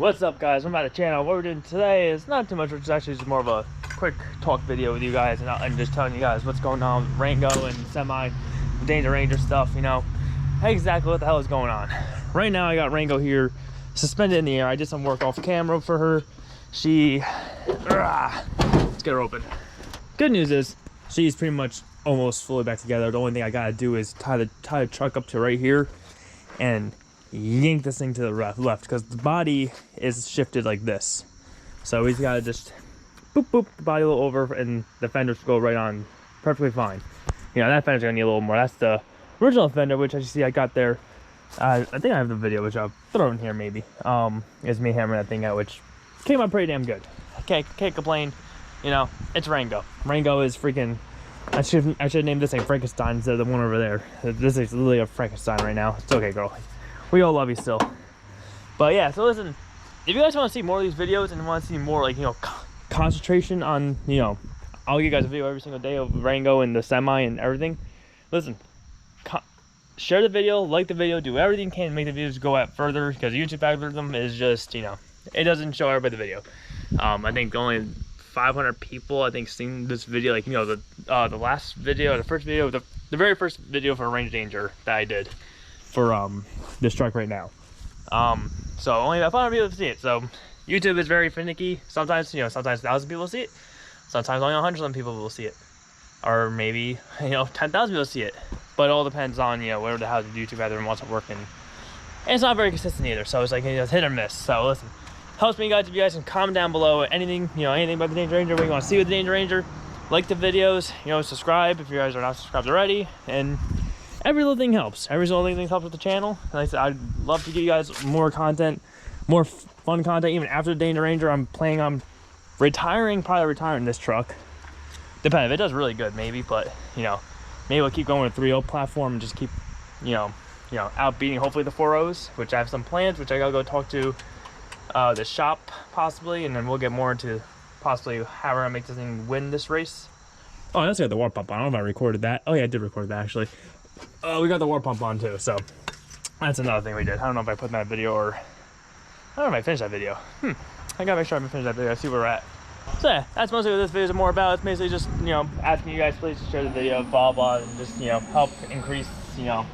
What's up, guys? I'm at a channel. What we're doing today is not too much, which is actually just more of a quick talk video with you guys, and just telling you guys what's going on with Rango and Semi, Danger Ranger stuff, you know, exactly what the hell is going on. Right now, I got Rango here suspended in the air. I did some work off camera for her. Let's get her open. Good news is she's pretty much almost fully back together. The only thing I gotta do is tie the truck up to right here and yank this thing to the left because the body is shifted like this. So we gotta just boop boop the body a little over and the fenders go right on perfectly fine. You know, that fender's gonna need a little more. That's the original fender, which as you see I got there. I think I have the video, which I'll throw in here maybe. It's me hammering that thing out, which came out pretty damn good. I can't complain. You know, it's Rango. Rango is freaking. I should name this thing Frankenstein instead of the one over there. This is literally a Frankenstein right now. It's okay, girl. We all love you still. But yeah, so listen, if you guys want to see more of these videos and want to see more, like, you know, concentration on, you know, I'll give you guys a video every single day of Rango and the Semi and everything. Listen, share the video, like the video, do everything you can to make the videos go out further, because YouTube algorithm is just, you know, it doesn't show everybody the video. I think only 500 people I think seen this video, like, you know, the last video, the first video, the very first video for Range Danger that I did for this truck right now. So only about 500 people see it. So YouTube is very finicky. Sometimes, you know, sometimes 1,000 people see it. Sometimes only 100 people will see it, or maybe, you know, 10,000 people see it. But it all depends on, you know, whatever the hell the YouTube algorithm wants to work in. And it's not very consistent either. So it's like, you know, it's hit or miss. So listen, helps me, guys, if you guys can comment down below anything, you know, anything about the Danger Ranger, what you want to see with the Danger Ranger. Like the videos, you know, subscribe if you guys are not subscribed already, and every little thing helps. Every little thing helps with the channel. And like I said, I'd love to give you guys more content, more fun content, even after the Danger Ranger. I'm planning on probably retiring this truck. Depending, if it does really good, maybe, but, you know, maybe we'll keep going with 3.0 platform and just keep, you know, outbeating hopefully the 4.0s, which I have some plans, which I gotta go talk to the shop possibly, and then we'll get more into possibly how we're gonna make this thing win this race. Oh, that's got the water pump on. I don't know if I recorded that. Oh yeah, I did record that actually. We got the water pump on too, so that's another thing we did. I don't know if I put in that video, or I don't know if I finished that video. I gotta make sure I finish that video, see where we're at. So yeah, that's mostly what this video is more about. It's basically just, you know, asking you guys please to share the video, blah blah, and just, you know, help increase, you know,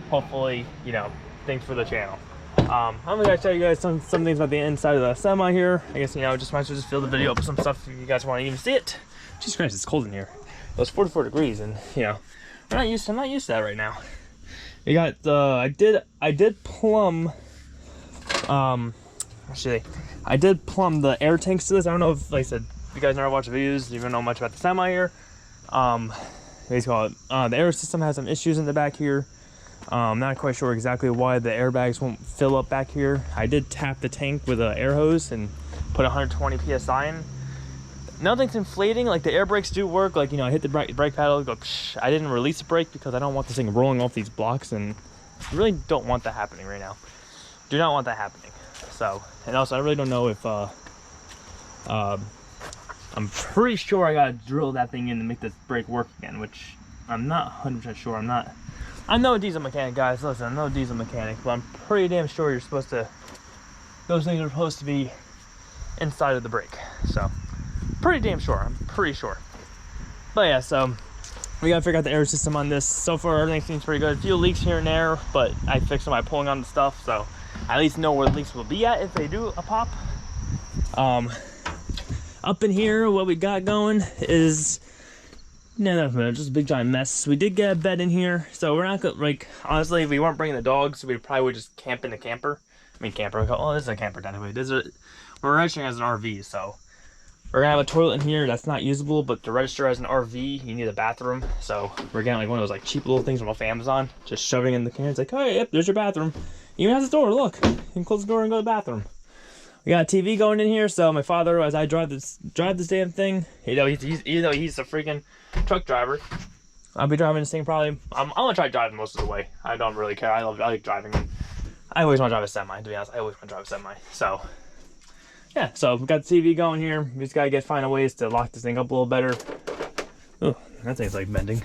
hopefully, you know, things for the channel. I'm gonna show you guys some things about the inside of the Semi here. I guess, you know, just might as well just fill the video up with some stuff if you guys want to even see it. Jesus Christ, it's cold in here. It was 44 degrees, and, you know, I'm not used to that right now. We got I did plumb actually I did plumb the air tanks to this. I don't know if, like I said, if you guys never watch the videos, you don't know much about the Semi here. Basically, the air system has some issues in the back here. I'm not quite sure exactly why the airbags won't fill up back here. I did tap the tank with an air hose and put 120 psi in. Nothing's inflating. Like, the air brakes do work. Like, you know, I hit the brake pedal, go psh. I didn't release the brake because I don't want this thing rolling off these blocks, and I really don't want that happening right now. Do not want that happening. So, and also I really don't know if I'm pretty sure I gotta drill that thing in to make this brake work again, which I'm not 100% sure. I'm no diesel mechanic, guys. Listen, I'm no diesel mechanic, but I'm pretty damn sure you're supposed to, those things are supposed to be inside of the brake. So, pretty damn sure. I'm pretty sure. But yeah, so we gotta figure out the air system on this. So far, everything seems pretty good. A few leaks here and there, but I fixed them by pulling on the stuff, so I at least know where the leaks will be at if they do a pop. Up in here, what we got going is, just a big giant mess. We did get a bed in here, so we're not gonna, like, honestly, if we weren't bringing the dogs, we probably would just camp in the camper. I mean, camper. Oh, this is a camper technically. We're registering as an RV, so we're gonna have a toilet in here that's not usable, but to register as an RV, you need a bathroom. So we're getting like one of those like cheap little things from off Amazon, just shoving in the can. It's like, oh, yep, there's your bathroom. Even has a door. Look, you can close the door and go to the bathroom. We got a TV going in here, so my father, as I drive this damn thing, you know, he's a freaking truck driver. I'll be driving this thing probably. I'm gonna try driving most of the way. I don't really care. I like driving. I always want to drive a Semi. To be honest, I always want to drive a Semi. So yeah, so we've got the TV going here. We just gotta find ways to lock this thing up a little better. Oh, that thing's like bending.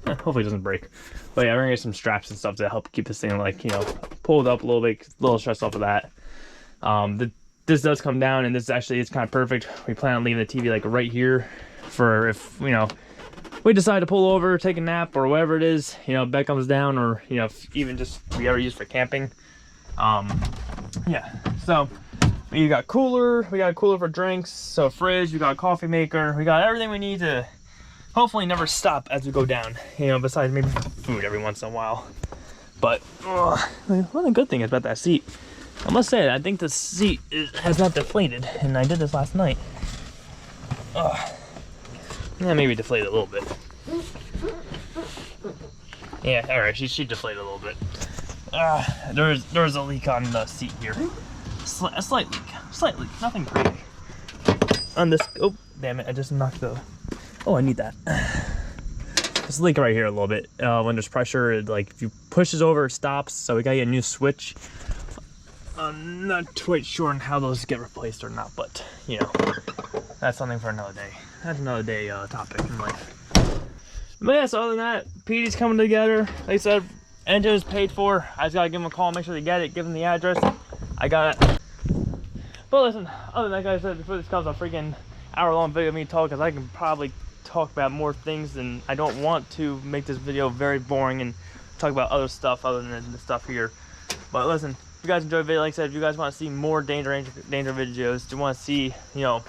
Hopefully it doesn't break. But yeah, we're gonna get some straps and stuff to help keep this thing, like, you know, pull it up a little bit, a little stressed off of that. This does come down, and this actually is kind of perfect. We plan on leaving the TV like right here for if, you know, we decide to pull over, take a nap, or whatever it is, you know, bed comes down, or, you know, if even just we ever use for camping. Yeah, so we got a cooler for drinks, so fridge, we got a coffee maker, we got everything we need to hopefully never stop as we go down, you know, besides maybe food every once in a while. But one of the good things about that seat, I must say, I think the seat has not deflated, and I did this last night. Yeah, maybe deflated a little bit. Yeah, all right, she deflated a little bit. There's a leak on the seat here. A slight leak, nothing crazy. On this, oh damn it, I just knocked the. Oh, I need that. There's a leak right here a little bit. When there's pressure, it, like if you push this over, it stops. So we gotta get a new switch. I'm not quite sure on how those get replaced or not, but you know, that's something for another day. That's another day topic in life. But yeah, so other than that, PD's coming together. Like I said, engine is paid for. I just gotta give them a call, make sure they get it, give them the address. I got it. But listen, other than that, like I said, before this comes a freaking hour-long video of me talking, because I can probably talk about more things, and I don't want to make this video very boring and talk about other stuff other than the stuff here. But listen, if you guys enjoyed the video, like I said, if you guys want to see more danger videos, you want to see, you know,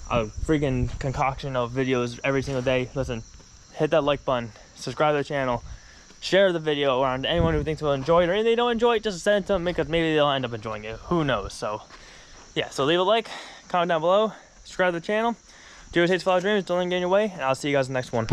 a freaking concoction of videos every single day, listen, hit that like button, subscribe to the channel, share the video around anyone who thinks will enjoy it, or if they don't enjoy it, just send it to them, because maybe they'll end up enjoying it, who knows. So yeah, so leave a like, comment down below, subscribe to the channel, do what it takes to follow your dreams, don't let them get in your way, and I'll see you guys in the next one.